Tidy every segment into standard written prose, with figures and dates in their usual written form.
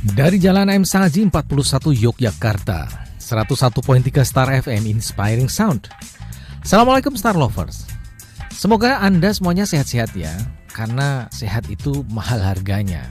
Dari Jalan M Saji 41 Yogyakarta, 101.3 Star FM Inspiring Sound. Assalamualaikum Star Lovers. Semoga Anda semuanya sehat-sehat ya, karena sehat itu mahal harganya.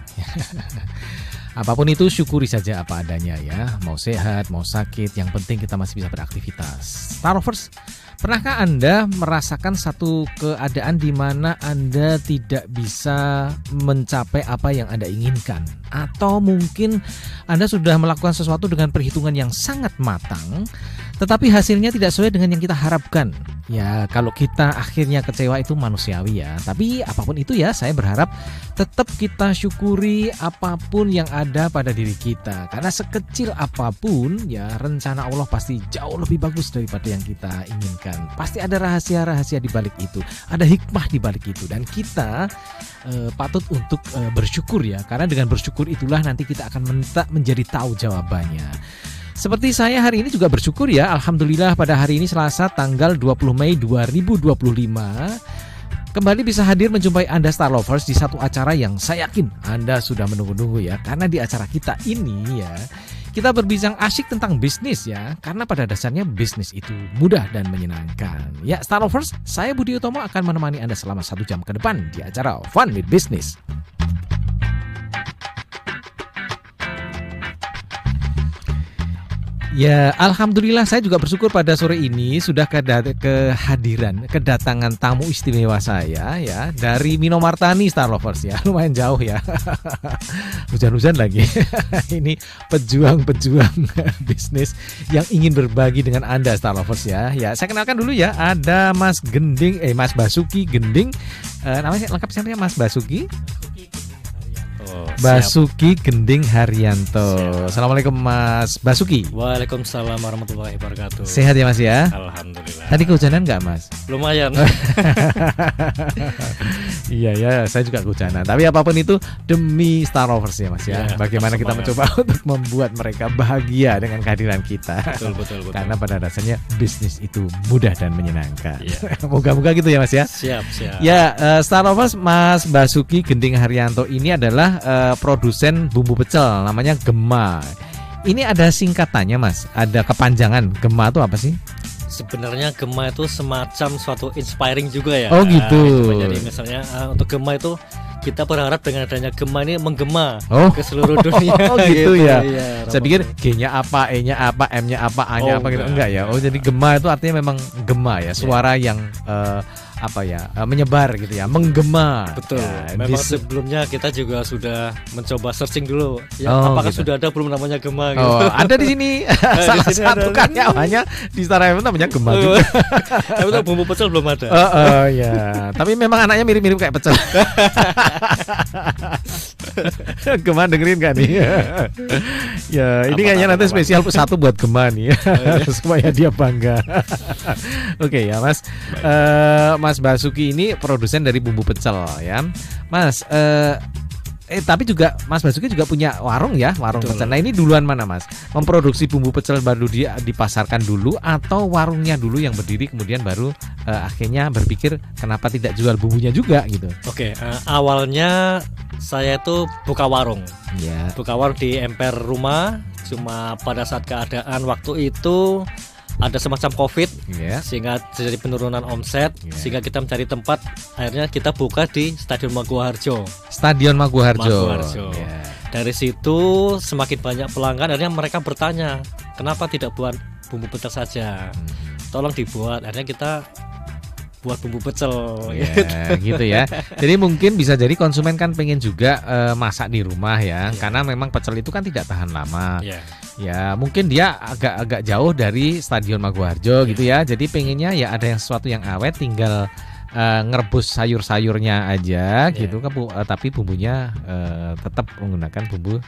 Apapun itu syukuri saja apa adanya ya. Mau sehat, mau sakit, yang penting kita masih bisa beraktivitas. Star Lovers, pernahkah Anda merasakan satu keadaan di mana Anda tidak bisa mencapai apa yang Anda inginkan? Atau mungkin Anda sudah melakukan sesuatu dengan perhitungan yang sangat matang, tetapi hasilnya tidak sesuai dengan yang kita harapkan. Ya, kalau kita akhirnya kecewa itu manusiawi ya. Tapi apapun itu ya, saya berharap tetap kita syukuri apapun yang ada pada diri kita. Karena sekecil apapun ya, rencana Allah pasti jauh lebih bagus daripada yang kita inginkan. Pasti ada rahasia-rahasia di balik itu, ada hikmah di balik itu, dan kita patut untuk bersyukur ya. Karena dengan bersyukur itulah nanti kita akan menjadi tahu jawabannya. Seperti saya hari ini juga bersyukur ya, alhamdulillah pada hari ini Selasa tanggal 20 Mei 2025 kembali bisa hadir menjumpai Anda Star Lovers di satu acara yang saya yakin Anda sudah menunggu-nunggu ya. Karena di acara kita ini ya, kita berbincang asyik tentang bisnis ya. Karena pada dasarnya bisnis itu mudah dan menyenangkan. Ya Star Lovers, saya Budi Utomo akan menemani Anda selama 1 jam ke depan di acara Fun with Business. Ya, alhamdulillah saya juga bersyukur pada sore ini sudah kedatangan tamu istimewa saya ya dari Minomartani Star Lovers ya. Lumayan jauh ya. Hujan-hujan lagi. Ini pejuang-pejuang bisnis yang ingin berbagi dengan Anda Star Lovers ya. Ya, saya kenalkan dulu ya. Ada Mas Basuki Gending. Namanya lengkap siapa ya, Mas Basuki? Basuki Gending Haryanto. Siap. Assalamualaikum Mas Basuki. Waalaikumsalam warahmatullahi wabarakatuh. Sehat ya Mas ya? Alhamdulillah. Tadi kehujanan nggak Mas? Lumayan. Iya ya, saya juga kehujanan. Tapi apapun itu demi Star Lovers ya Mas ya. Bagaimana kita mencoba untuk membuat mereka bahagia dengan kehadiran kita. Betul. Karena pada dasarnya bisnis itu mudah dan menyenangkan. Moga-moga gitu ya Mas ya. Siap. Ya, Star Lovers, Mas Basuki Gending Haryanto ini adalah produsen bumbu pecel namanya Gema. Ini ada singkatannya Mas, ada kepanjangan. Gema itu apa sih? Sebenarnya Gema itu semacam suatu inspiring juga ya. Oh gitu. Jadi misalnya untuk Gema itu kita berharap dengan adanya Gema ini menggema ke seluruh dunia. Oh gitu ya. Iya, saya pikir G-nya apa, E-nya apa, M-nya apa, A-nya apa gitu. Enggak ya. Oh jadi Gema itu artinya memang gema ya, suara yang menyebar gitu ya, menggema. Betul. Ya, memang sebelumnya kita juga sudah mencoba searching dulu. Ya, apakah gitu. Sudah ada belum namanya Gema gitu. Oh, ada di sini. Salah satu karyawanya di Star FM namanya Gema juga. Tapi untuk bumbu pecel belum ada. Ya. Tapi memang anaknya mirip-mirip kayak pecel. Gema dengerin gak nih? Ya, ini kayaknya nanti spesial satu buat Gema nih. Supaya dia bangga. Oke ya Mas. Mas Basuki ini produsen dari bumbu pecel ya, Mas. Tapi juga Mas Basuki juga punya warung ya, warung pecel. Nah ini duluan mana Mas? Memproduksi bumbu pecel baru dia dipasarkan dulu, atau warungnya dulu yang berdiri kemudian baru akhirnya berpikir kenapa tidak jual bumbunya juga gitu? Oke, awalnya saya itu buka warung. Ya. Buka warung di emper rumah. Cuma pada saat keadaan waktu itu ada semacam COVID, sehingga terjadi penurunan omset, sehingga kita mencari tempat. Akhirnya kita buka di Stadion Maguwoharjo. Stadion Maguwoharjo. Dari situ semakin banyak pelanggan. Akhirnya mereka bertanya, kenapa tidak buat bumbu pecel saja? Tolong dibuat. Akhirnya kita buat bumbu pecel. Gitu ya. Jadi mungkin bisa jadi konsumen kan pengen juga masak di rumah ya. Karena memang pecel itu kan tidak tahan lama. Ya mungkin dia agak jauh dari Stadion Maguwoharjo gitu ya. Jadi pengennya ya ada yang sesuatu yang awet, tinggal ngerebus sayur-sayurnya aja gitu kan, tapi bumbunya tetap menggunakan bumbu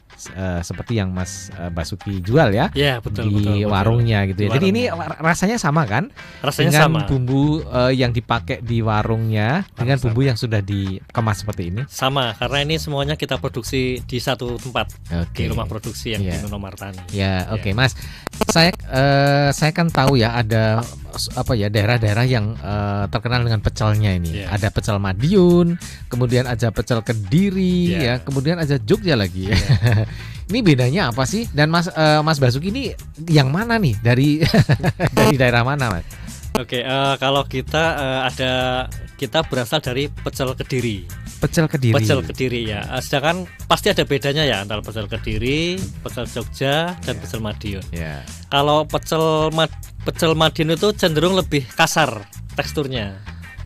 seperti yang Mas Basuki jual ya, betul, di warungnya gitu ya. Jadi ini rasanya sama kan? Rasanya dengan sama. Bumbu yang dipakai di warungnya dengan bumbu yang sudah dikemas seperti ini. Sama, karena ini semuanya kita produksi di satu tempat, di rumah produksi yang di Minomartani. Oke, Mas. Saya kan tahu ya ada daerah-daerah yang terkenal dengan pecelnya ini. Ada pecel Madiun, kemudian ada pecel Kediri, ya, kemudian ada Jogja lagi. Ini bedanya apa sih? Dan Mas Basuki ini yang mana nih? Dari dari daerah mana, Mas? Oke, kalau kita berasal dari pecel Kediri. Pecel Kediri. Pecel Kediri ya. Sedangkan pasti ada bedanya ya antara pecel Kediri, pecel Jogja dan pecel Madiun. Kalau pecel Madiun itu cenderung lebih kasar teksturnya.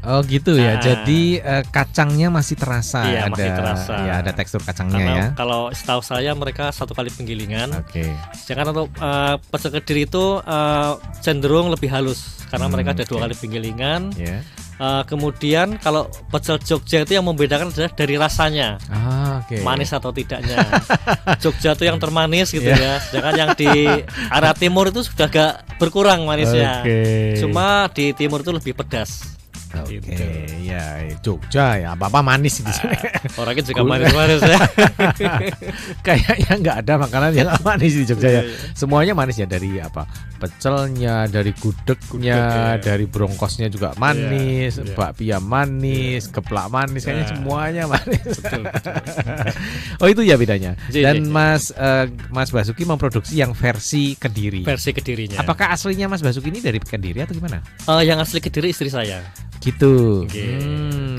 Oh gitu ya. Jadi kacangnya masih terasa. Iya, ada, masih terasa. Ya, ada tekstur kacangnya. Karena ya. Kalau setahu saya mereka 1 kali penggilingan. Oke. Sedangkan untuk pecel Kediri itu cenderung lebih halus karena mereka ada 2 kali penggilingan. Kemudian kalau pecel Jogja itu yang membedakan adalah dari rasanya, manis atau tidaknya. Jogja itu yang termanis gitu ya. Sedangkan yang di area timur itu sudah agak berkurang manisnya. Cuma di timur itu lebih pedas. Ya Jogja ya apa manis di sini. Orangnya juga manis-manis ya. Kayaknya nggak ada makanan yang manis di Jogja ya. Semuanya manis ya, dari apa pecelnya, dari gudegnya, dari bronkosnya juga manis, bakpia manis, geplak manis, kayaknya semuanya manis. Betul. Oh itu ya bedanya. Dan Mas Basuki memproduksi yang versi Kediri. Versi Kedirinya. Apakah aslinya Mas Basuki ini dari Kediri atau gimana? Yang asli Kediri istri saya. Gitu.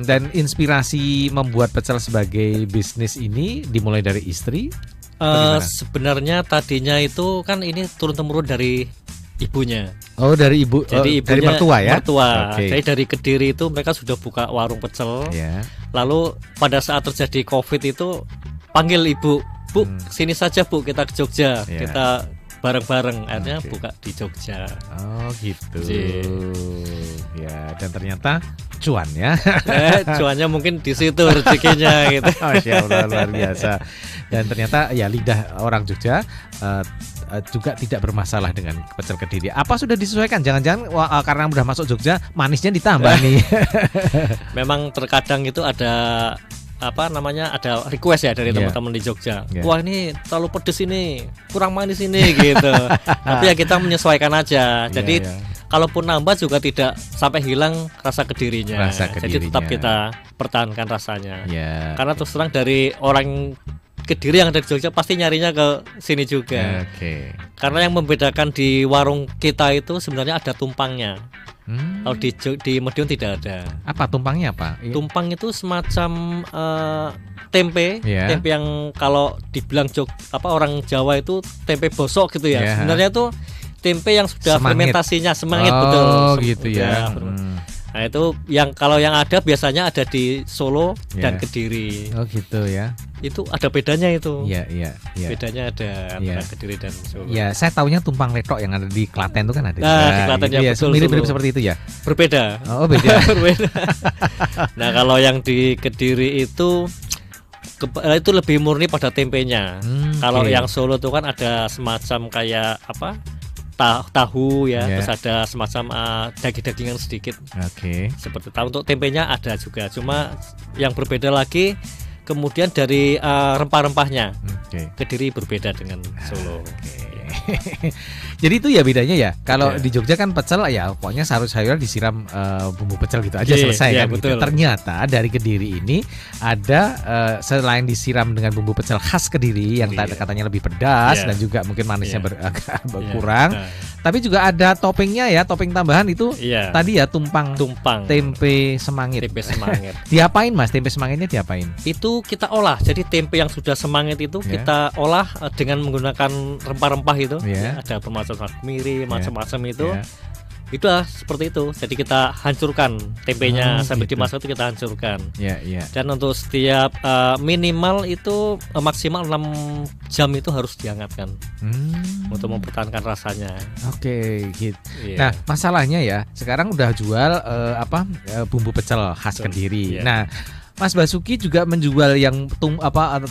Dan inspirasi membuat pecel sebagai bisnis ini dimulai dari istri? Sebenarnya tadinya itu kan ini turun-temurun dari ibunya. Oh, dari ibu. Jadi dari mertua ya? Mertua. Jadi dari Kediri itu mereka sudah buka warung pecel. Lalu pada saat terjadi Covid itu panggil ibu, "Bu, sini saja Bu, kita ke Jogja. Kita bareng-bareng." Akhirnya buka di Jogja. Oh gitu. Ya, dan ternyata cuan ya. Cuannya mungkin di situ rezekinya gitu. Masya Allah, luar biasa. Dan ternyata ya lidah orang Jogja juga tidak bermasalah dengan pecel Kediri. Apa sudah disesuaikan? Jangan-jangan karena udah masuk Jogja manisnya ditambah nih. Memang terkadang itu ada ada request ya dari teman-teman di Jogja. Wah, ini terlalu pedes ini, kurang manis ini gitu. Tapi ya kita menyesuaikan aja. Jadi kalaupun nambah juga tidak sampai hilang rasa Kedirinya. Jadi tetap kita pertahankan rasanya. Karena terus terang dari orang Kediri yang dari Jogja pasti nyarinya ke sini juga. Karena yang membedakan di warung kita itu sebenarnya ada tumpangnya. Kalau di Madiun tidak ada. Apa tumpangnya apa? Tumpang itu semacam tempe, tempe yang kalau dibilang orang Jawa itu tempe bosok gitu ya. Sebenarnya itu tempe yang sudah fermentasinya semangit, betul. Oh gitu ya. Nah itu kalau yang ada biasanya ada di Solo dan Kediri. Oh gitu ya. Itu ada bedanya itu. Iya. Bedanya ada antara Kediri dan Solo. Ya, saya taunya tumpang letok yang ada di Klaten itu kan ada. Nah, di Klaten gitu ya, betul. Mirip-mirip seperti itu ya. Berbeda. Oh, beda. Berbeda. Nah, kalau yang di Kediri itu lebih murni pada tempenya. Kalau yang Solo itu kan ada semacam kayak tahu ya, terus ada semacam daging-dagingan sedikit. Seperti tahu. Untuk tempenya ada juga, cuma yang berbeda lagi kemudian dari rempah-rempahnya. Kediri berbeda dengan Solo. Jadi itu ya bedanya ya. Kalau di Jogja kan pecel ya pokoknya sayur-sayuran disiram bumbu pecel gitu aja selesai kan. Gitu. Ternyata dari Kediri ini ada selain disiram dengan bumbu pecel khas Kediri yang katanya lebih pedas dan juga mungkin manisnya agak berkurang. Tapi juga ada toppingnya ya, topping tambahan itu tadi ya tumpang tempe semangit. Diapain Mas? Tempe semangitnya diapain? Itu kita olah. Jadi tempe yang sudah semangit itu kita olah dengan menggunakan rempah-rempah itu. Ada bermacam kemiri, macam-macam itu. Itulah seperti itu. Jadi kita hancurkan tempenya sampai dimasak itu kita hancurkan. Dan untuk setiap minimal itu maksimal 6 jam itu harus dihangatkan untuk mempertahankan rasanya. Gitu. Nah, masalahnya ya sekarang udah jual bumbu pecel khas Kediri. Nah, Mas Basuki juga menjual yang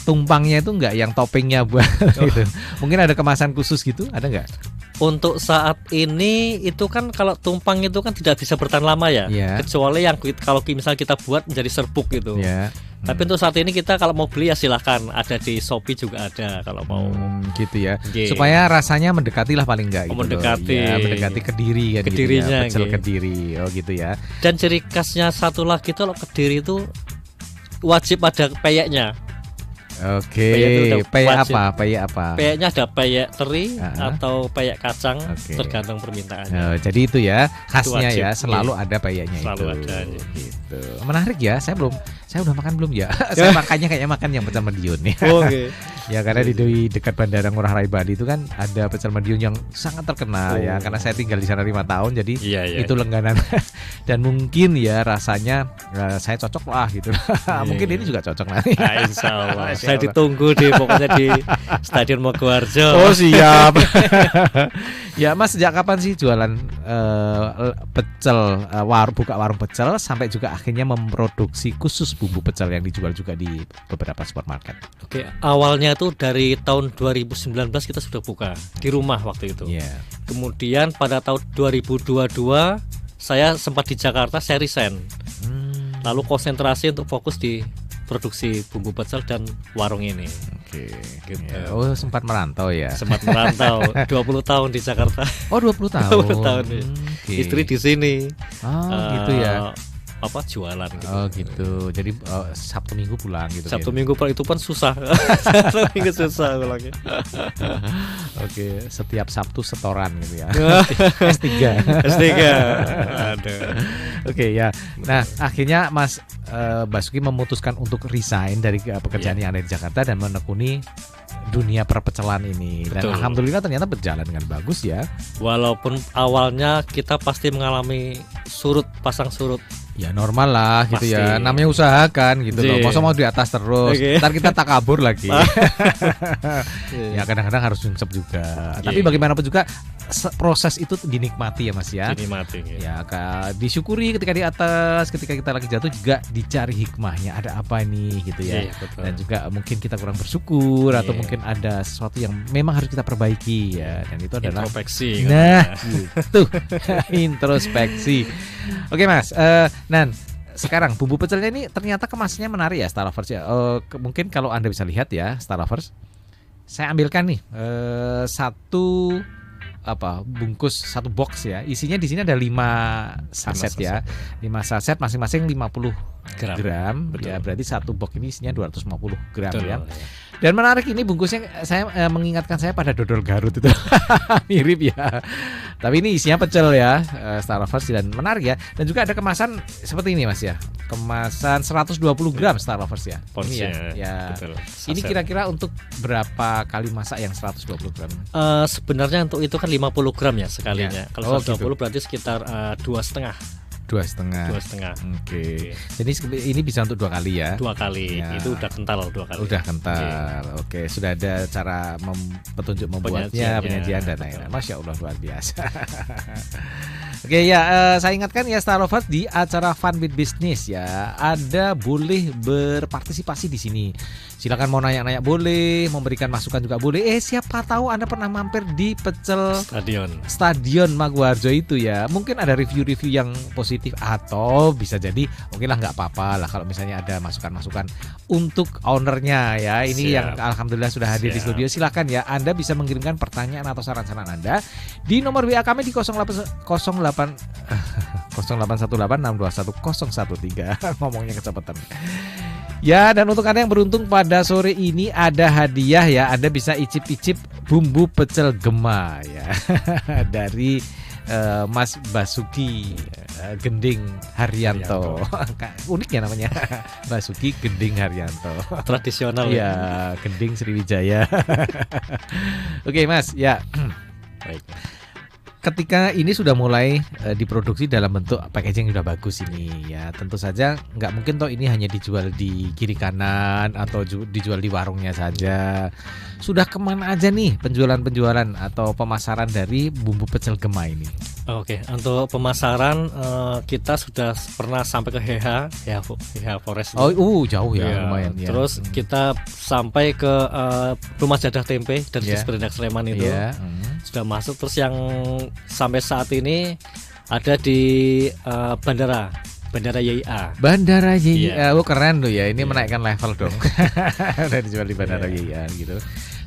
tumpangnya itu enggak, yang toppingnya buat gitu. Mungkin ada kemasan khusus gitu, ada enggak? Untuk saat ini itu kan kalau tumpang itu kan tidak bisa bertahan lama ya, kecuali yang kalau misalnya kita buat menjadi serbuk gitu. Tapi untuk saat ini kita kalau mau beli ya silahkan, ada di Shopee juga ada kalau mau. Gitu ya. Supaya rasanya mendekati lah paling enggak gitu. Mendekati Kediri kan. Kedirinya gitu ya. Pecel Kediri. Oh gitu ya. Dan ciri khasnya satu lagi kalau Kediri itu wajib ada peyeknya. Oke. Peyek apa? Peyek apa? Peyeknya ada peyek teri atau peyek kacang, tergantung permintaannya. Jadi itu ya khasnya ya, selalu ada peyeknya itu. Ada. Gitu. Menarik ya. Saya udah makan belum ya? Saya makannya kayaknya makan yang pecel Madiun nih. Oke. Ya karena di dekat Bandara Ngurah Rai Bali itu kan ada pecel Madiun yang sangat terkenal ya. Karena saya tinggal di sana 5 tahun, jadi itu langganan. Dan mungkin ya rasanya saya cocok lah gitu. Mungkin ini juga cocok nanti. Insya Allah. Saya ditunggu pokoknya di Stadion Mogoharjo. Oh siap. Ya Mas, sejak kapan sih jualan pecel, buka warung pecel sampai juga akhirnya memproduksi khusus bumbu pecel yang dijual juga di beberapa supermarket? Oke, awalnya tuh dari tahun 2019 kita sudah buka di rumah waktu itu. Kemudian pada tahun 2022 saya sempat di Jakarta, saya resign. Lalu konsentrasi untuk fokus di produksi bumbu pecel dan warung ini. Oke. Gitu. Oh, sempat merantau ya? Sempat merantau 20 tahun di Jakarta. Oh, 20 tahun. 20 tahun. Istri di sini. Gitu ya. Jualan gitu. Oh gitu. Jadi Sabtu Minggu pulang gitu. Sabtu Minggu pulang itu pun susah. Sabtu Minggu susah pulangnya. Oke, setiap Sabtu setoran gitu ya. S3. Ada. Oke ya. Nah, akhirnya Mas Basuki memutuskan untuk resign dari pekerjaan yang ada di Jakarta dan menekuni dunia perpecelan ini. Dan alhamdulillah ternyata berjalan dengan bagus ya. Walaupun awalnya kita pasti mengalami pasang surut. Ya normal lah gitu ya. Namanya usaha kan gitu loh. Masa mau di atas terus. Ntar kita tak kabur lagi. Ya kadang-kadang harus nyungsep juga. Tapi bagaimanapun juga proses itu dinikmati ya Mas ya. Dinikmati. Ya disyukuri ketika di atas, ketika kita lagi jatuh juga dicari hikmahnya. Ada apa nih gitu ya. Dan juga mungkin kita kurang bersyukur atau mungkin ada sesuatu yang memang harus kita perbaiki ya. Dan itu adalah introspeksi. Nah, gitu. Introspeksi. Oke Mas, Nan, sekarang bumbu pecelnya ini ternyata kemasannya menarik ya, Star Lovers ya. Mungkin kalau Anda bisa lihat ya, Star Lovers, saya ambilkan nih satu bungkus, satu box ya. Isinya di sini ada 5 saset ya. 5 saset masing-masing 50 gram. Ya, berarti satu box ini isinya 250 gram ya. Dan menarik ini bungkusnya saya mengingatkan saya pada dodol Garut itu. Mirip ya. Tapi ini isinya pecel ya, Star Lovers, dan menarik ya. Dan juga ada kemasan seperti ini Mas ya. Kemasan 120 gram Star Lovers ya. Ini ya. Ini kira-kira untuk berapa kali masak yang 120 gram? Sebenarnya untuk itu kan 50 gram ya sekalinya. Kalau 120 berarti sekitar 2,5. 2,5. Oke. Jadi ini bisa untuk 2 kali ya? 2 kali. Ya. Itu udah kental 2 kali. Udah kental. Oke. Sudah ada cara petunjuk membuatnya, penyajian dan lain-lain. Masya Allah, luar biasa. Oke ya, saya ingatkan ya Star Lovers, di acara Fun with Business ya, Anda boleh berpartisipasi di sini. Silakan mau nanya-nanya boleh, memberikan masukan juga boleh. Siapa tahu Anda pernah mampir di pecel Stadion Mogoharjo itu ya. Mungkin ada review-review yang positif, atau bisa jadi mungkin lah nggak apa-apa lah kalau misalnya ada masukan-masukan untuk ownernya ya. Ini yang alhamdulillah sudah hadir di studio. Silakan ya, Anda bisa mengirimkan pertanyaan atau saran-saran Anda di nomor WA kami di 0818 621 ngomongnya kecepatan. Ya, dan untuk Anda yang beruntung pada sore ini ada hadiah ya. Anda bisa icip-icip bumbu pecel Gema ya. Dari Mas Basuki Gending Haryanto. Unik ya namanya. Basuki Gending Haryanto. Tradisional ya. Gending Sriwijaya. Oke Mas, ya. Baik. Ketika ini sudah mulai diproduksi dalam bentuk packaging yang sudah bagus ini ya, tentu saja nggak mungkin toh ini hanya dijual di kiri kanan atau dijual di warungnya saja. Sudah kemana aja nih penjualan atau pemasaran dari bumbu pecel Gema ini? Oke, untuk pemasaran kita sudah pernah sampai ke HH Forest. Jauh ya, lumayan ya. Terus kita sampai ke Rumah Jadah Tempe dan Disperindak Sleman itu. Sudah masuk. Terus yang sampai saat ini ada di Bandara YIA. Bandara YIA. Keren tuh ya. Ini menaikkan level dong. Udah dijual di Bandara YIA gitu.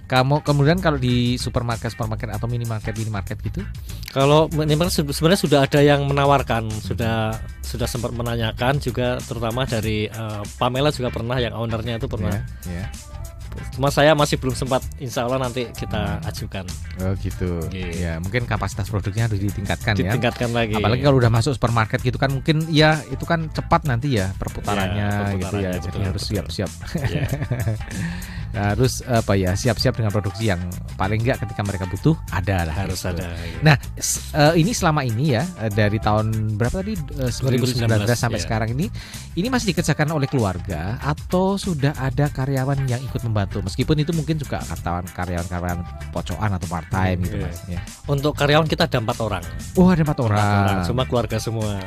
Kemudian kalau di supermarket atau minimarket gitu? Kalau minimarket sebenarnya sudah ada yang menawarkan, sudah sempat menanyakan juga, terutama dari Pamela juga pernah, yang ownernya itu pernah. Cuma saya masih belum sempat, insya Allah nanti kita ajukan. Oh gitu. Ya mungkin kapasitas produknya harus ditingkatkan ya. Ditingkatkan lagi. Apalagi kalau udah masuk supermarket gitu kan, mungkin ya itu kan cepat nanti ya perputarannya gitu ya. Jadi harus siap-siap. Ya. Harus siap-siap dengan produksi yang paling enggak ketika mereka butuh ada lah. Harus gitu. ada. Ya. Nah ini selama ini ya dari tahun berapa tadi 2019 sampai sekarang ini masih dikerjakan oleh keluarga atau sudah ada karyawan yang ikut membantu, meskipun itu mungkin juga karyawan pocokan atau part time gitu Mas ya. Untuk karyawan kita ada 4 orang. Oh ada 4 orang. Cuma keluarga semua.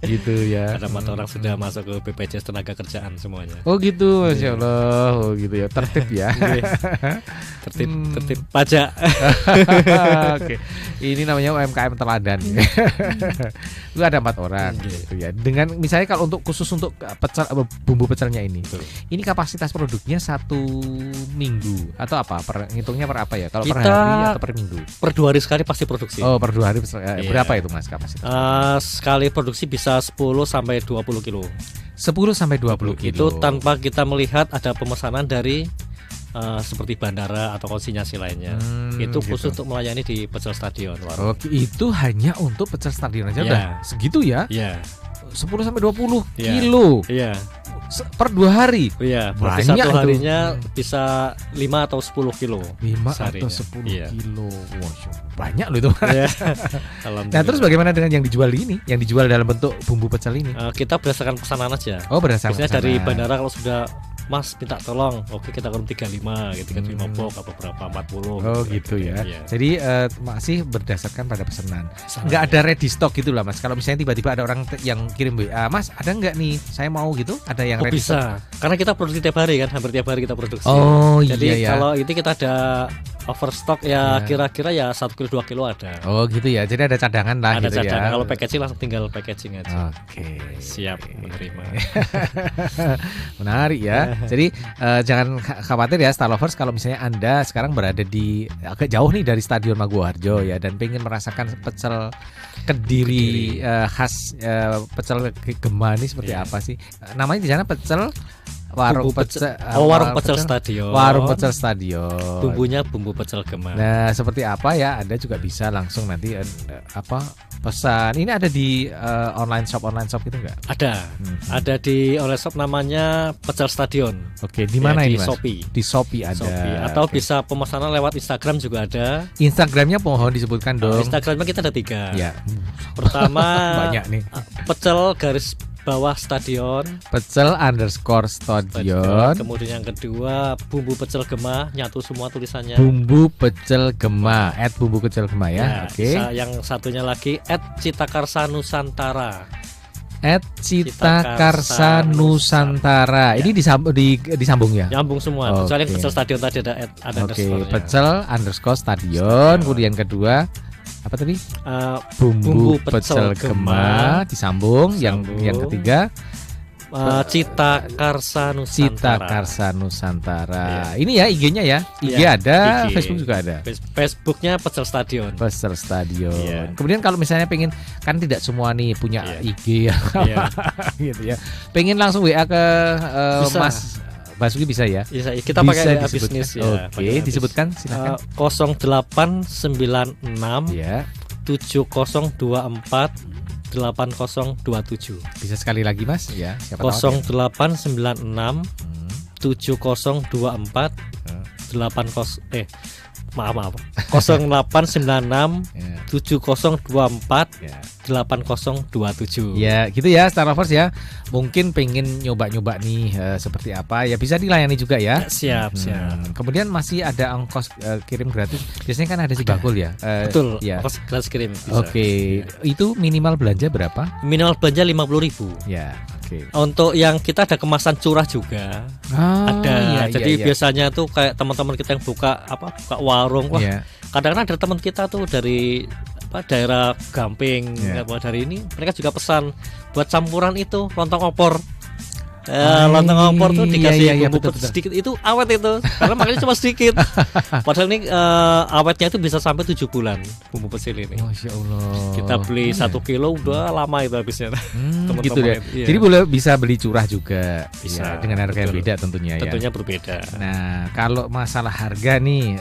Gitu ya. Ada 4 orang sudah masuk ke BPJS tenaga kerjaan semuanya. Oh gitu, Masya Allah. Oh gitu ya, tertib ya. tertib pajak. Oke. Ini namanya UMKM teladan. Lu ada 4 orang gitu ya. Dengan misalnya kalau khusus untuk pecel, bumbu pecelnya ini kapasitas produknya 1 minggu atau apa? Ngitungnya per apa ya? Kalau per hari atau per minggu? Per 2 hari sekali pasti produksi. Oh, per 2 hari berapa itu Mas kapasitas? Sekali produksi bisa 10 sampai 20 kilo. 10 sampai 20 kilo. Itu tanpa kita melihat ada pemesanan dari seperti bandara atau konsinyasi lainnya. Itu khusus untuk melayani di pecel stadion. Oke, itu hanya untuk pecel stadion aja udah segitu ya? Iya. 10 sampai 20 kilo. Iya. Per 2 hari. Iya, banyak satu harinya bisa 5 atau 10 kilo. 5 seharinya. atau 10 kilo. Wow, banyak loh itu. Nah, terus bagaimana dengan yang dijual ini? Yang dijual dalam bentuk bumbu pecel ini? Kita berdasarkan pesanan aja. Oh, berdasarkan biasanya pesanan. Dari bandara kalau sudah Mas minta tolong, oke kita kirim 35 gitu kan, 5 box atau berapa 40. Oh gitu ya. Jadi masih berdasarkan pada pesanan. Enggak ada ready stock gitu lah Mas. Kalau misalnya tiba-tiba ada orang yang kirim WA, Mas ada enggak nih? Saya mau gitu. Ada yang ready bisa. Stock? Karena kita produksi tiap hari kan, hampir tiap hari kita produksi. Oh jadi iya. Kalau ini kita ada overstock kira-kira 1 kilo 2 kilo ada. Oh gitu ya. Jadi ada cadangan lah ada gitu cadangan. ya. Kalau packaging langsung tinggal packaging aja. Oke. Siap menerima. Menarik ya. Jadi jangan khawatir ya Star Lovers kalau misalnya Anda sekarang berada di agak jauh nih dari Stadion Maguwoharjo ya dan pengen merasakan pecel Kediri khas pecel Gema ini seperti apa sih? Namanya di sana pecel warung pecel stadion. Warung pecel stadion. Bumbunya bumbu pecel Gema. Nah, seperti apa ya? Anda juga bisa langsung nanti pesan. Ini ada di online shop gitu enggak? Ada. Ada di online shop namanya Pecel Stadion. Oke, di mana ini Mas? Shopee. Di Shopee ada. Atau bisa pemesanan lewat Instagram juga ada. Instagramnya mohon disebutkan dong. Instagramnya kita ada 3. Ya. Pertama banyak nih. Pecel garis bawah stadion. Pecel _stadion. Kemudian yang kedua bumbu pecel Gema, nyatu semua tulisannya. Bumbu pecel Gema, @bumbu pecel Gema ya. Oke. Yang satunya lagi @Citakarsa Nusantara. @Citakarsa Nusantara. Ini disambung ya? Nyambung semua. Kecuali pecel stadion tadi ada underscore. Pecel _stadion. Kemudian kedua apa tadi? Bumbu pecel Gema disambung. Yang ketiga Citakarsa Nusantara. Ini ya IG-nya ya. IG ada, Facebook juga ada. Facebooknya Pecel Stadion. Pecel Stadion. Kemudian kalau misalnya pengen, kan tidak semua nih punya IG ya. Gitu ya. Pengen langsung WA ke Mas Basuki bisa ya? Bisa. Kita pakai WA bisnis ya. Oke, disebutkan silakan. 0896 7024 8027. Bisa sekali lagi Mas ya. 0896 7024 80 maaf 0896 7024 8027. Ya gitu ya Star Lovers ya. Mungkin pengen nyoba-nyoba nih seperti apa ya, bisa dilayani juga ya. Siap. Kemudian masih ada ongkos kirim gratis. Biasanya kan ada Sibakul ya. Betul ya. Ongkos gratis kirim bisa. Oke. Itu minimal belanja berapa? Minimal belanja 50.000. Ya. Untuk yang kita ada kemasan curah juga. Ada. Jadi biasanya tuh kayak teman-teman kita yang buka warung. Kadang-kadang ada teman kita tuh dari daerah Gamping dari ini mereka juga pesan buat campuran itu lontong opor. Lontong opor tuh dikasih bumbu betul. sedikit itu awet itu. Karena makanya cuma sedikit. Padahal ini awetnya itu bisa sampai 7 bulan bumbu pecel ini. Masya Allah. Kita beli 1 kilo udah lama itu habisnya. Gitu deh. Iya. Jadi bisa beli curah juga. Bisa. Ya, dengan harga yang beda tentunya ya. Tentunya berbeda. Nah, kalau masalah harga nih,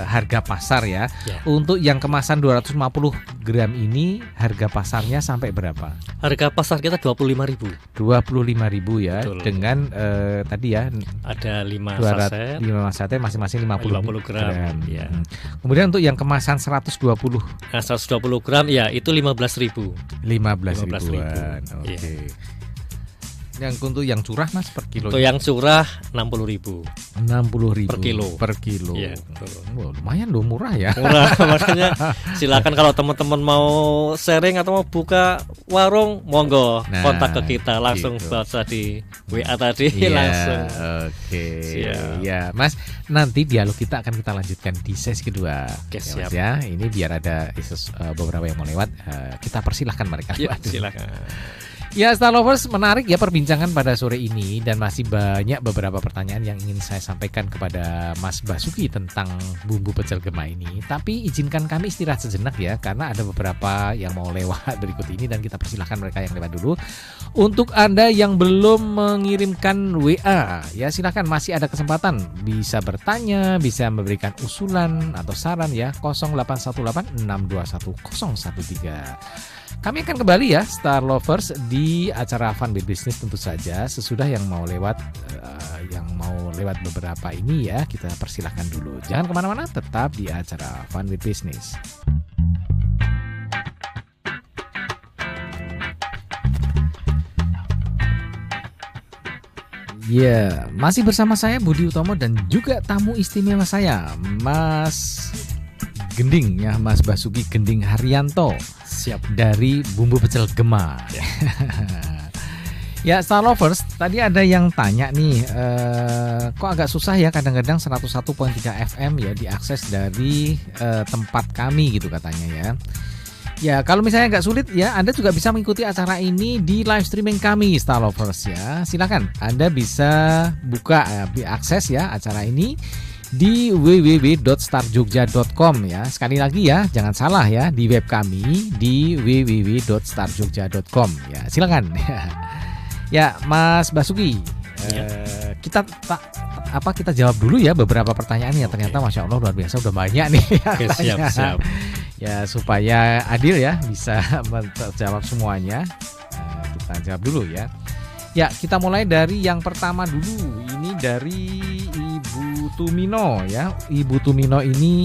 harga pasar ya. Untuk yang kemasan 250 gram ini harga pasarnya sampai berapa? Harga pasar kita 25.000. 25.000 ya. Betul. Dengan tadi ya ada 5 saset. 5 saset masing-masing 50 gram. Ya. Kemudian untuk yang kemasan 120. Nah, 120 gram ya itu 15.000. 15.000-an. Oke. Okay. Yang untuk yang curah Mas per kilo? Untuk yang curah 60.000. 60.000 per kilo. Iya, wow, lumayan loh, murah ya. Murah, makanya silakan kalau teman-teman mau sharing atau mau buka warung, monggo kontak ke kita langsung baca di WA tadi langsung. Oke. Ya, Mas, nanti dialog kita akan kita lanjutkan di sesi kedua. Oke, ya, siap. Mas, ya. Ini biar ada beberapa yang mau lewat, kita persilahkan mereka. Ya, silakan. Ya, Star Lovers, menarik ya perbincangan pada sore ini dan masih banyak beberapa pertanyaan yang ingin saya sampaikan kepada Mas Basuki tentang bumbu pecel gema ini. Tapi izinkan kami istirahat sejenak ya, karena ada beberapa yang mau lewat berikut ini dan kita persilahkan mereka yang lewat dulu. Untuk Anda yang belum mengirimkan WA, ya silakan, masih ada kesempatan bisa bertanya, bisa memberikan usulan atau saran ya, 0818 621 013. Kami akan kembali ya Star Lovers di acara Fun with Business tentu saja. Sesudah yang mau lewat beberapa ini ya, kita persilahkan dulu. Jangan kemana-mana, tetap di acara Fun with Business. Ya, masih bersama saya Budi Utomo dan juga tamu istimewa saya Mas Gending ya, Mas Basuki Gending Haryanto. Siap. Dari bumbu pecel gema. Ya, Star Lovers, tadi ada yang tanya nih, kok agak susah ya kadang-kadang 101.3 FM ya diakses dari tempat kami gitu katanya ya. Ya, kalau misalnya nggak sulit ya, Anda juga bisa mengikuti acara ini di live streaming kami Star Lovers ya. Silakan, Anda bisa buka akses ya acara ini di www.starjogja.com ya. Sekali lagi ya, jangan salah ya, di web kami di www.starjogja.com ya. Silakan. Ya, Mas Basuki, kita jawab dulu ya beberapa pertanyaan yang ternyata Masya Allah luar biasa, udah banyak nih. Oke, siap. Ya, supaya adil ya, bisa menjawab semuanya. Kita jawab dulu ya. Ya, kita mulai dari yang pertama dulu. Ini dari Ibu Tumino ya. Ibu Tumino ini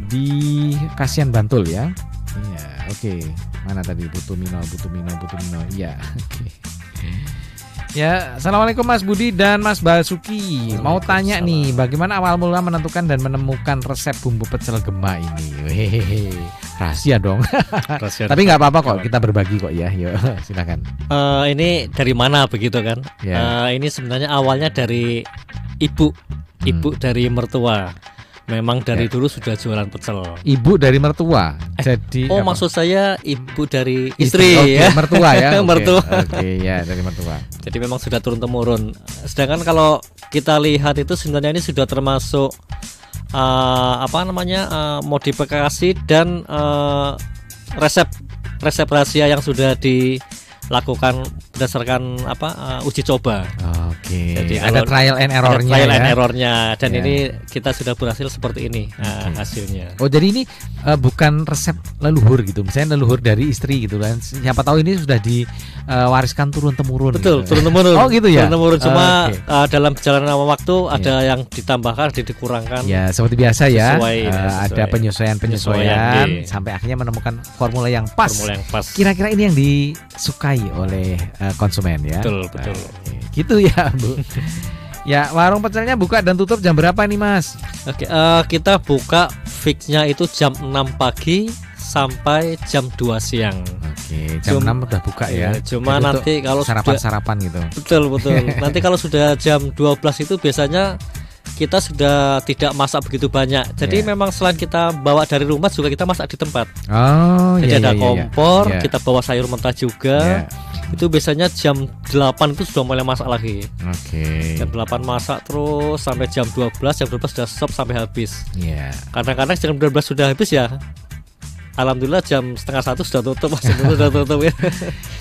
di Kasihan Bantul ya. Iya, oke. Mana tadi Ibu Tumino? Iya, oke. Ya, Assalamualaikum Mas Budi dan Mas Basuki. Mau tanya nih, bagaimana awal mula menentukan dan menemukan resep bumbu pecel gema ini? Hehehe. Rahasia dong. Tapi nggak apa-apa kok, kita berbagi kok ya. Yuk, silakan. Ini dari mana begitu kan? Ini sebenarnya awalnya dari ibu dari mertua. Memang dari dulu sudah jualan pecel. Ibu dari mertua. Jadi maksud saya ibu dari istri ya. Mertua ya. Mertua. Oke, ya, dari mertua. Jadi memang sudah turun temurun. Sedangkan kalau kita lihat itu sebenarnya ini sudah termasuk modifikasi dan resep rahasia yang sudah dilakukan berdasarkan uji coba. Oke. Jadi ada trial and errornya. And errornya dan ini kita sudah berhasil seperti ini hasilnya. Oh, jadi ini bukan resep leluhur gitu. Misalnya leluhur dari istri gitu kan. Siapa tahu ini sudah diwariskan turun temurun. Betul, gitu. turun temurun. Oh, gitu ya. Turun temurun, cuma dalam perjalanan waktu ada yang ditambahkan, ada dikurangkan. Ya, seperti biasa ya. Sesuai. Ada penyesuaian sampai akhirnya menemukan formula yang pas. Kira-kira ini yang disukai oleh konsumen ya. Betul. Gitu ya, Bu. Ya, warung pecelnya buka dan tutup jam berapa nih, Mas? Oke, kita buka fixnya itu jam 6 pagi sampai jam 2 siang. Oke, jam 6 udah buka ya. Cuma jadi nanti kalau sarapan gitu. Betul. Nanti kalau sudah jam 12 itu biasanya kita sudah tidak masak begitu banyak. Jadi memang selain kita bawa dari rumah juga kita masak di tempat. Oh, jadi ada kompor, kita bawa sayur mentah juga. Itu biasanya jam 8 itu sudah mulai masak lagi. Oke. Jam 8 masak terus sampai jam 12, jam 12 sudah stop sampai habis. Iya. Kadang-kadang jam 12 sudah habis ya. Alhamdulillah jam setengah 1 sudah tutup, sudah tutup ya.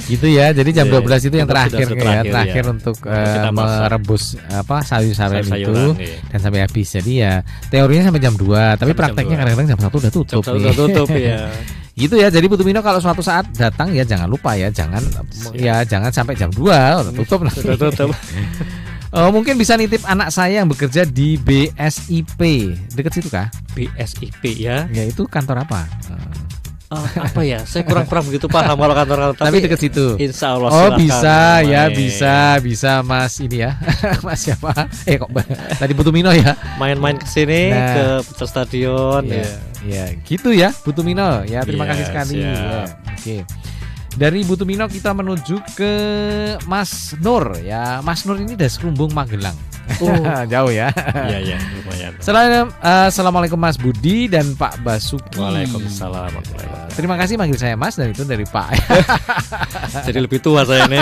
Gitu ya. Jadi jam 12 itu yang terakhir ya. Untuk merebus sayur-sayuran itu iya. Dan sampai habis. Jadi ya teorinya sampai jam 2, tapi prakteknya kadang-kadang jam 1 udah tutup. Jam 1 udah tutup ya. Gitu ya. Jadi Putu Mino kalau suatu saat datang ya jangan lupa ya, jangan sampai jam 2 udah tutup nanti. Udah tutup. Mungkin bisa nitip anak saya yang bekerja di BSIP dekat situ kah? BSIP ya. Ya itu kantor apa? Apa ya? Saya kurang begitu paham kalau kantor. Tapi dekat situ. Insya Allah. Oh bisa ya, bisa Mas ini ya. Mas siapa? Kok tadi Putu Mino ya. Main-main ke sini ke Pecel Stadion. Ya, gitu ya Putu Mino. Ya terima kasih sekali. Ya, oke. Dari Putu Mino kita menuju ke Mas Nur ya. Mas Nur ini dari Serumbung Magelang. Jauh ya. Iya lumayan. Assalamualaikum Mas Budi dan Pak Basuki. Waalaikumsalam. Terima kasih manggil saya Mas dan itu dari Pak. Jadi lebih tua saya ini.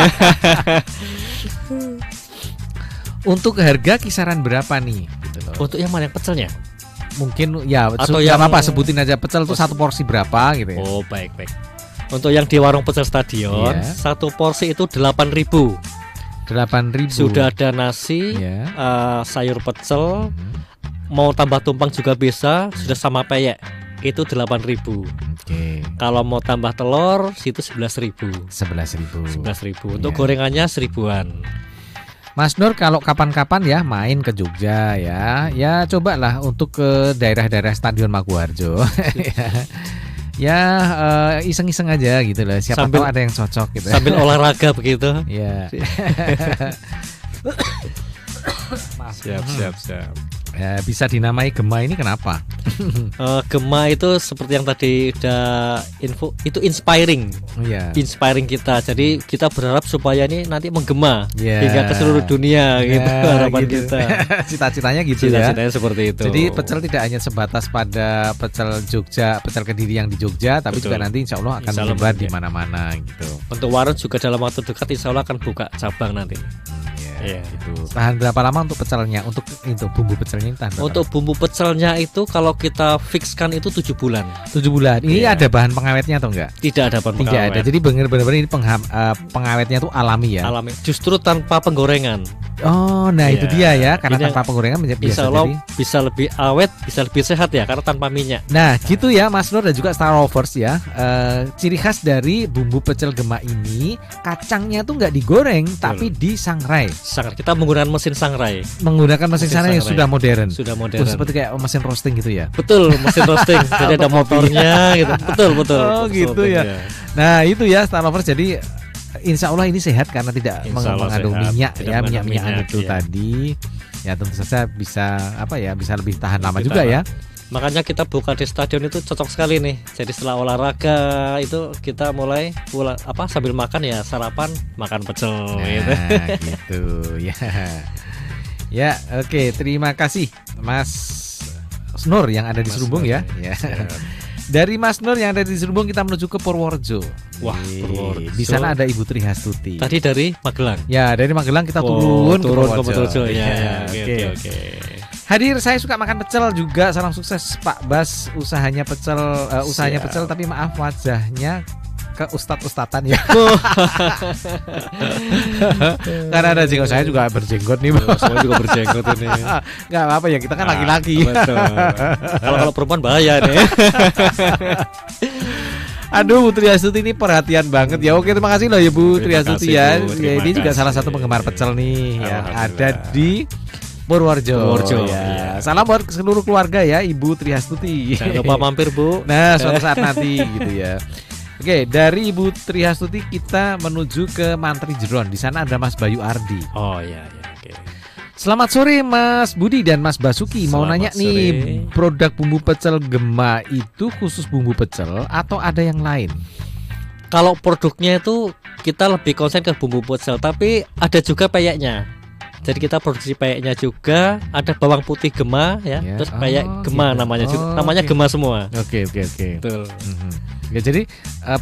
Untuk harga kisaran berapa nih? Gitu loh. Untuk yang mana, yang pecelnya? Mungkin ya atau yang apa sebutin aja pecel itu satu porsi berapa gitu ya. Oh baik. Untuk yang di warung Pecel Stadion, satu porsi itu 8.000. 8.000. Sudah ada nasi, sayur pecel, mau tambah tumpang juga bisa, sudah sama peyek. Itu 8.000. Oke. Kalau mau tambah telur, situ 11.000. 11.000. Untuk gorengannya 1.000-an. Mas Nur kalau kapan-kapan ya main ke Jogja ya cobalah untuk ke daerah-daerah Stadion Maguwarjo. Iseng-iseng aja gitu loh. Siapa tahu ada yang cocok gitu. Sambil olahraga begitu. Iya. Siap. Ya, bisa dinamai Gema ini kenapa? Gema itu seperti yang tadi udah info, itu inspiring. Inspiring kita. Jadi kita berharap supaya ini nanti menggema hingga ke seluruh dunia gitu harapan kita. Cita-citanya gitu Cita-citanya seperti itu. Jadi pecel tidak hanya sebatas pada pecel Jogja, pecel Kediri yang di Jogja, tapi juga nanti insya Allah akan menyebar di mana-mana gitu. Untuk warung juga dalam waktu dekat insya Allah akan buka cabang nanti. Gitu. Tahan berapa lama untuk pecelnya? Untuk itu bumbu pecelnya tahan berapa? Untuk bumbu pecelnya itu kalau kita fixkan itu 7 bulan. 7 bulan. Ini ada bahan pengawetnya atau enggak? Tidak ada bahan pengawet. Tidak ada. Jadi benar-benar ini pengawetnya itu alami ya. Alami. Justru tanpa penggorengan. Oh, nah itu dia ya. Karena tanpa penggorengan bisa lebih awet, bisa lebih sehat ya karena tanpa minyak. Nah, gitu ya Mas Nur dan juga Star Lovers ya. Ciri khas dari bumbu pecel Gema ini, kacangnya tuh nggak digoreng tapi disangrai. Kita menggunakan mesin sangrai. Menggunakan mesin sangrai yang sudah modern. Seperti kayak mesin roasting gitu ya. Betul, mesin roasting. Jadi ada motornya gitu. Betul. Oh, gitu ya. Nah, itu ya Star Lovers. Jadi insya Allah ini sehat karena tidak mengandung minyak ya, minyak-minyakan itu tadi. Ya tentu saja bisa lebih tahan lama juga ya. Makanya kita buka di stadion itu cocok sekali nih. Jadi setelah olahraga itu kita mulai sambil makan ya sarapan makan pecel gitu ya. Ya, oke, terima kasih Mas Nur yang ada di Serumbung ya. Dari Mas Nur yang ada di Serumbung kita menuju ke Purworejo. Wah, Purworejo. Di sana ada Ibu Trihastuti. Tadi dari Magelang. Ya, dari Magelang kita turun ke Purworejo. Oke. Hadir, saya suka makan pecel juga. Salam sukses Pak Bas, usahanya pecel tapi maaf wajahnya ke ustad-ustadan ya. Karena ada jenggot, saya juga berjenggot nih. Saya juga berjenggot ini. Enggak apa-apa ya, kita kan laki-laki. Kalau perempuan bahaya nih. Aduh, Bu Triastuti ini perhatian banget ya. Oke, terima kasih loh ya Bu Triastuti ya. Ini juga salah satu penggemar pecel nih yang ada di Purworejo. Ya. Salam buat seluruh keluarga ya Ibu Triastuti. Jangan lupa mampir Bu. Nah, suatu saat nanti gitu ya. Oke, dari Ibu Triastuti kita menuju ke Mantri Jeron. Di sana ada Mas Bayu Ardi. Oh iya, oke. Selamat sore Mas Budi dan Mas Basuki. Mau nanya nih, produk bumbu pecel Gema itu khusus bumbu pecel atau ada yang lain? Kalau produknya itu kita lebih konsen ke bumbu pecel, tapi ada juga peyeknya. Jadi kita produksi peyeknya juga, ada bawang putih Gema ya, terus peyek Gema namanya juga. Namanya Gema semua. Oke. Betul. Ya, jadi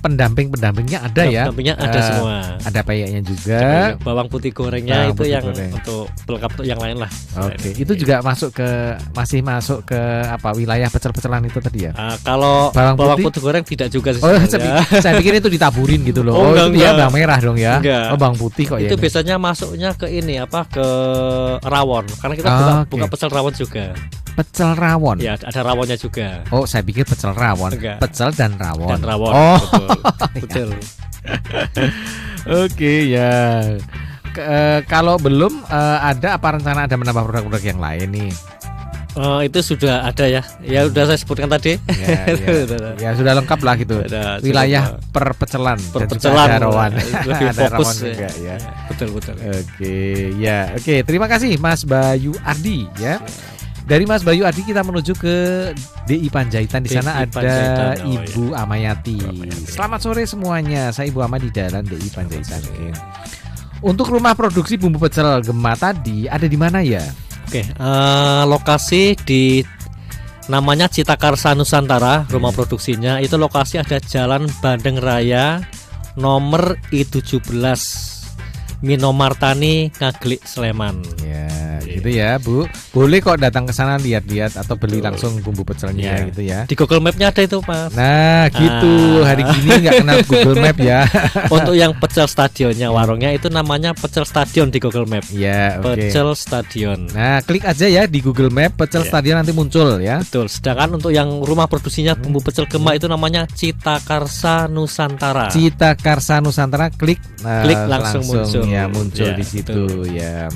pendampingnya ada ya. Pendampingnya ada semua. Ada peyeknya juga. Bawang putih gorengnya itu yang untuk pelengkap untuk yang lain lah. Oke, itu juga masih masuk ke apa wilayah pecel-pecelan itu tadi ya? Kalau bawang putih goreng tidak juga sih. Saya pikir itu ditaburin gitu loh. Enggak, itu ya bawang merah dong ya. Enggak. Bawang putih kok itu ya. Itu biasanya masuknya ke ini ke rawon. Karena kita buka pecel rawon juga. Pecel rawon. Ya, ada rawonnya juga. Oh, saya pikir pecel rawon. Enggak. Pecel dan rawon. Oh, betul. Oke, ya. Kalau belum ada apa rencana ada menambah produk-produk yang lain nih? Itu sudah ada ya. Ya udah saya sebutkan tadi. Ya sudah lengkap lah gitu. Wilayah perpecelan. Ada rawan. Lebih fokus juga ya. Betul. Oke, terima kasih Mas Bayu Ardi ya. Dari Mas Bayu Ardi kita menuju ke DI Panjaitan. Di sana ada Ibu Amayati. Selamat sore semuanya. Saya Ibu Ama di Jalan DI Panjaitan. Untuk rumah produksi bumbu pecel Gema tadi ada di mana ya? Oke, lokasi di namanya Citakarsa Nusantara. Rumah produksinya itu lokasi ada Jalan Bandeng Raya nomor I17 Minomartani Ngaglik Sleman. Ya, gitu ya, Bu. Boleh kok datang ke sana lihat-lihat atau beli langsung bumbu pecelnya gitu ya. Di Google Map-nya ada itu, Mas. Nah, gitu. Hari gini nggak kenal Google Map ya. Untuk yang pecel stadionnya, warungnya itu namanya Pecel Stadion di Google Map. Ya, oke. Pecel Stadion. Nah, klik aja ya di Google Map Pecel Stadion nanti muncul ya. Betul. Sedangkan untuk yang rumah produksinya bumbu pecel Gema itu namanya Citakarsa Nusantara. Citakarsa Nusantara, klik langsung muncul. Ya, muncul di situ ya.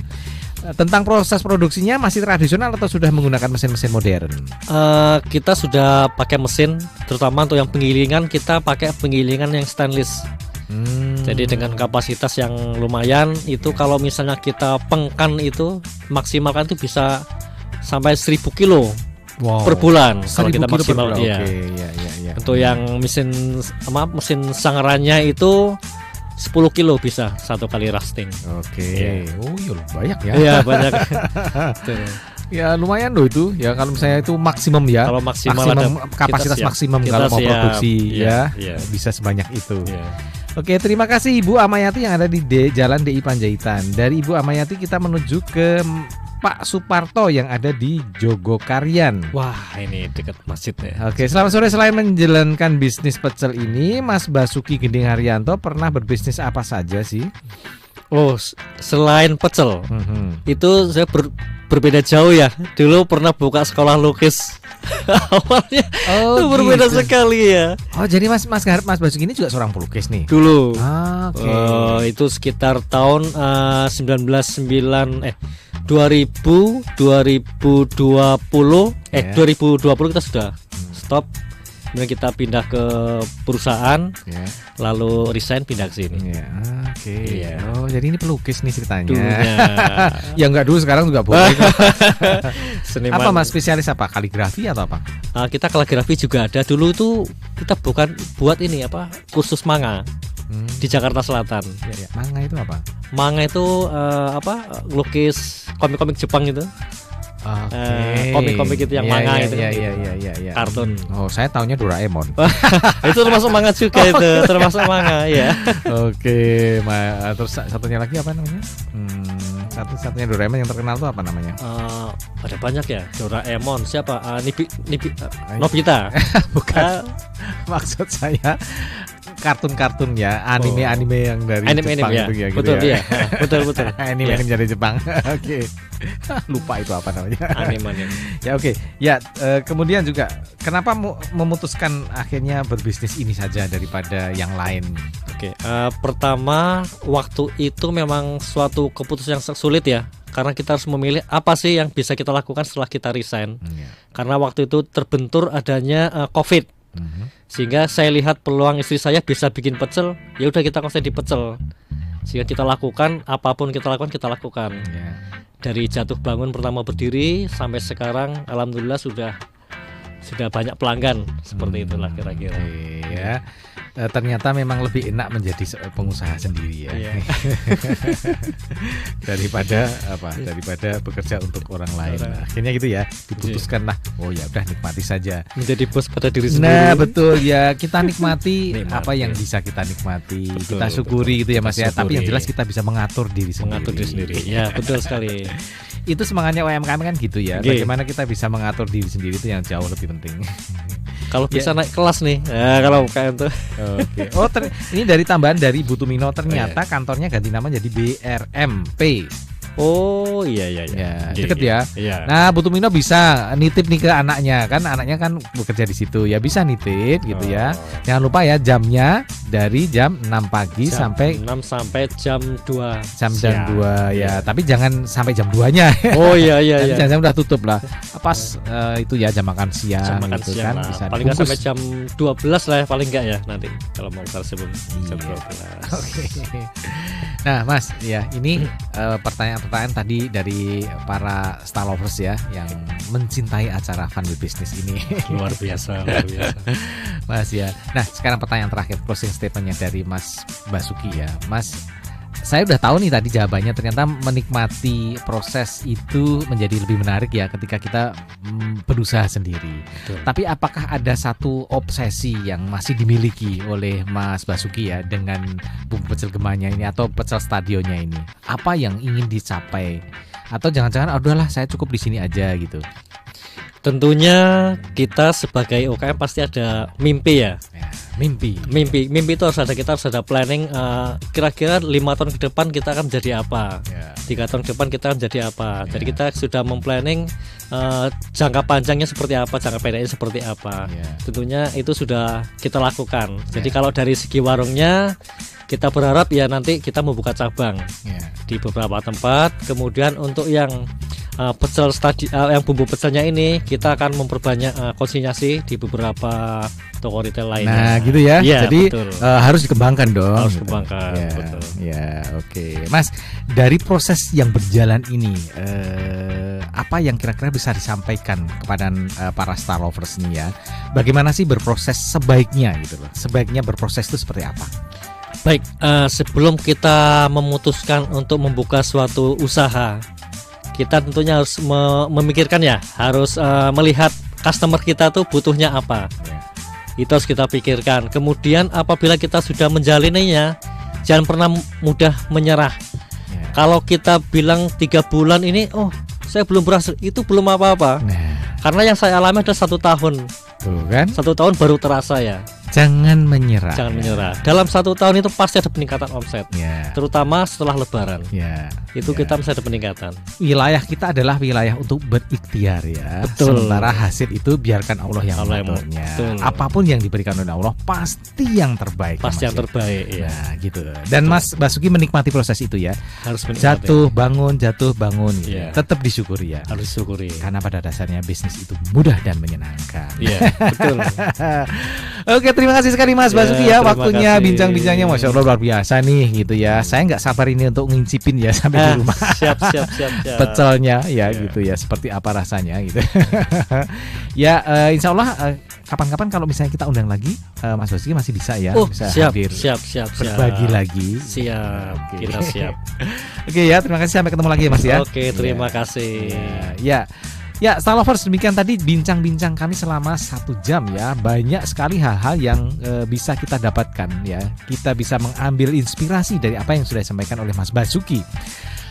Tentang proses produksinya masih tradisional atau sudah menggunakan mesin-mesin modern? Kita sudah pakai mesin, terutama untuk yang penggilingan kita pakai penggilingan yang stainless. Jadi dengan kapasitas yang lumayan itu kalau misalnya kita pengkan itu maksimalkan itu bisa sampai 1000 kilo per bulan kalau kita maksimal ya. Untuk yang mesin sangarannya itu 10 kilo bisa satu kali roasting. Oke. Oh iya banyak ya. Iya banyak. Ya lumayan loh itu ya kalau misalnya itu maksimum ya. Kalau maksimum kapasitas maksimum kalau mau produksi ya bisa sebanyak itu. Oke, terima kasih Ibu Amayati yang ada di Jalan DI Panjaitan. Dari Ibu Amayati kita menuju ke Pak Suparto yang ada di Jogokarian. Wah, ini dekat masjid ya. Oke, selamat sore. Selain menjalankan bisnis pecel ini, Mas Basuki Gending Haryanto pernah berbisnis apa saja sih? Oh, selain pecel, itu saya berbeda jauh ya. Dulu pernah buka sekolah lukis. Awalnya itu berbeda sekali ya. Oh, jadi Mas Basuki ini juga seorang pelukis nih. Dulu. Oke. Itu sekitar tahun 2020 kita sudah stop. Kemudian kita pindah ke perusahaan, lalu resign pindah ke sini. Oh, jadi ini pelukis nih ceritanya. Ya enggak dulu, sekarang juga boleh. Seniman. Apa Mas, spesialis apa? Kaligrafi atau apa? Kita kaligrafi juga ada. Dulu itu kita buat ini kursus manga di Jakarta Selatan. Manga itu apa? Manga itu lukis komik-komik Jepang itu. Komik-komik itu yang manga itu. Iya. Kartun. Oh, saya taunya Doraemon. Itu termasuk manga juga itu, termasuk manga ya. Oke, terus satunya lagi apa namanya? Satu-satunya Doraemon yang terkenal tuh apa namanya? Ada banyak ya. Doraemon, siapa? Nobita. Bukan. Maksud saya kartun-kartun ya, anime yang dari Jepang ya. Itu ya, betul gitu ya. Betul. Anime yang dari Jepang. Oke. Lupa itu apa namanya. Anime. Ya oke. Ya, kemudian juga kenapa memutuskan akhirnya berbisnis ini saja daripada yang lain? Oke. Pertama, waktu itu memang suatu keputusan yang sulit ya. Karena kita harus memilih apa sih yang bisa kita lakukan setelah kita resign. Karena waktu itu terbentur adanya COVID. Sehingga saya lihat peluang istri saya bisa bikin pecel, ya udah kita konsen di pecel. Sehingga kita lakukan apapun kita lakukan. Dari jatuh bangun pertama berdiri sampai sekarang alhamdulillah sudah banyak pelanggan. Seperti itulah kira-kira. ternyata memang lebih enak menjadi pengusaha sendiri ya. Iya. daripada bekerja untuk orang lain. Nah, akhirnya gitu ya, diputuskan lah. Oh ya udah, nikmati saja. Menjadi bos pada diri sendiri. Nah, betul ya, kita nikmati apa yang bisa kita nikmati. Betul, kita syukuri gitu ya Mas ya. Tapi yang jelas kita bisa mengatur diri sendiri. Ya, betul sekali. Itu semangatnya UMKM kan gitu ya. Bagaimana kita bisa mengatur diri sendiri itu yang jauh lebih penting. Kalau bisa naik kelas nih, kalau UMKM tuh. Oke. Oh, ini dari tambahan dari Bu Tumino, ternyata kantornya ganti nama jadi BRMP. Oh iya. Deket ya. Iya. Nah, Bu Tumino bisa nitip nih ke anaknya kan bekerja di situ ya, bisa nitip gitu ya. Jangan lupa ya, jamnya dari jam 6 pagi sampai 6 sampai jam 2. Jam 2 ya, tapi jangan sampai jam 2-nya. Oh iya. Jangan udah tutup lah. Pas itu ya jam makan siang gitu siang kan, lah. bisa paling nggak sampai jam 12 lah ya, paling nggak ya nanti kalau mau sebelum jam 12. Oke. Nah Mas, ya ini pertanyaan tadi dari para Star Lovers ya, yang mencintai acara Fun with Business ini. Luar biasa. Mas ya. Nah sekarang pertanyaan terakhir, closing statementnya dari Mas Basuki ya. Mas, saya udah tahu nih tadi jawabannya, ternyata menikmati proses itu menjadi lebih menarik ya ketika kita berusaha sendiri. Betul. Tapi apakah ada satu obsesi yang masih dimiliki oleh Mas Basuki ya dengan bumbu pecel gemanya ini atau pecel stadionnya ini? Apa yang ingin dicapai? Atau jangan-jangan udahlah saya cukup di sini aja gitu? Tentunya kita sebagai UKM pasti ada mimpi ya. Mimpi itu harus ada. Kita harus ada planning, kira-kira 5 tahun ke depan kita akan menjadi apa, 3 tahun ke depan kita akan menjadi apa. Jadi kita sudah memplanning jangka panjangnya seperti apa, jangka pendeknya seperti apa. Tentunya itu sudah kita lakukan. Jadi kalau dari segi warungnya, kita berharap ya nanti kita membuka cabang di beberapa tempat. Kemudian untuk yang yang bumbu pecelnya ini kita akan memperbanyak konsinyasi di beberapa toko retail lainnya. Nah gitu ya, jadi harus dikembangkan dong. Harus dikembangkan, betul. Ya oke. Mas, dari proses yang berjalan ini, apa yang kira-kira bisa disampaikan kepada para Star Lovers ini ya? Bagaimana sih berproses sebaiknya gitu loh? Sebaiknya berproses itu seperti apa? Baik, sebelum kita memutuskan untuk membuka suatu usaha, kita tentunya harus memikirkan ya, harus melihat customer kita tuh butuhnya apa. Itu harus kita pikirkan. Kemudian apabila kita sudah menjalaninya, jangan pernah mudah menyerah. Kalau kita bilang 3 bulan ini, oh saya belum berhasil, itu belum apa-apa. Karena yang saya alami ada 1 tahun. Tuh kan? 1 tahun baru terasa ya. Jangan menyerah. Jangan menyerah. Dalam 1 tahun itu pasti ada peningkatan omset. Terutama setelah Lebaran. Itu kita bisa ada peningkatan. Wilayah kita adalah wilayah untuk berikhtiar ya. Betul. Sementara hasil itu biarkan Allah yang mengaturnya. Apapun yang diberikan oleh Allah pasti yang terbaik. Pasti yang terbaik. Ya gitu. Dan Mas Basuki menikmati proses itu ya. Harus menikmati. Jatuh bangun. Tetap disyukuri ya. Harus disyukuri. Karena pada dasarnya bisnis itu mudah dan menyenangkan. Iya, betul. Oke, terima kasih sekali Mas Basuki ya, waktunya bincang-bincangnya, Masya Allah luar biasa nih gitu ya. Saya nggak sabar ini untuk ngincipin ya sampai di rumah. Siap. Pecelnya ya gitu ya, seperti apa rasanya gitu. Ya insya Allah kapan-kapan kalau misalnya kita undang lagi, Mas Basuki masih bisa ya, bisa hadir. Siap. Berbagi lagi. Siap, kita siap. Oke ya, terima kasih, sampai ketemu lagi ya Mas ya. Oke, terima kasih. Ya, Star Lovers, demikian tadi bincang-bincang kami selama 1 jam ya. Banyak sekali hal-hal yang bisa kita dapatkan ya. Kita bisa mengambil inspirasi dari apa yang sudah disampaikan oleh Mas Basuki.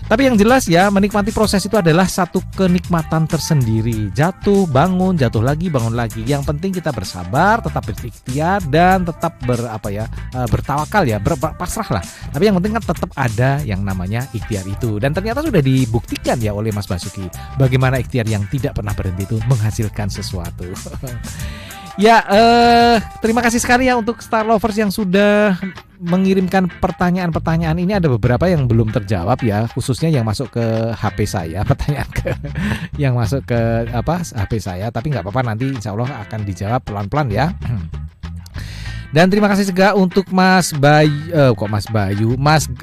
Tapi yang jelas ya, menikmati proses itu adalah satu kenikmatan tersendiri. Jatuh, bangun, jatuh lagi, bangun lagi. Yang penting kita bersabar, tetap berikhtiar, dan tetap bertawakal ya, berpasrah lah. Tapi yang penting kan tetap ada yang namanya ikhtiar itu. Dan ternyata sudah dibuktikan ya oleh Mas Basuki, bagaimana ikhtiar yang tidak pernah berhenti itu menghasilkan sesuatu. Ya, terima kasih sekali ya untuk Star Lovers yang sudah mengirimkan pertanyaan-pertanyaan. Ini ada beberapa yang belum terjawab ya, khususnya yang masuk ke HP saya, pertanyaan yang masuk ke HP saya. Tapi nggak apa-apa, nanti insya Allah akan dijawab pelan-pelan ya. Dan terima kasih juga untuk Mas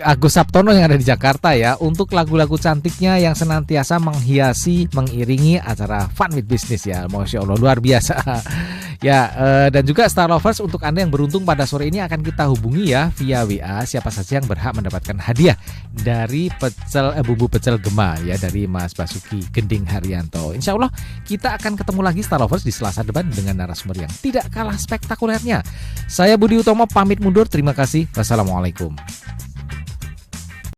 Agus Sabtono yang ada di Jakarta ya, untuk lagu-lagu cantiknya yang senantiasa menghiasi, mengiringi acara Fun with Business ya. Masya Allah, luar biasa. Ya, dan juga Star Lovers, untuk Anda yang beruntung pada sore ini akan kita hubungi ya via WA siapa saja yang berhak mendapatkan hadiah dari bumbu pecel Gema ya, dari Mas Basuki Gending Haryanto. Insya Allah kita akan ketemu lagi Star Lovers di Selasa depan dengan narasumber yang tidak kalah spektakulernya. Saya Budi Utomo pamit mundur. Terima kasih. Wassalamualaikum.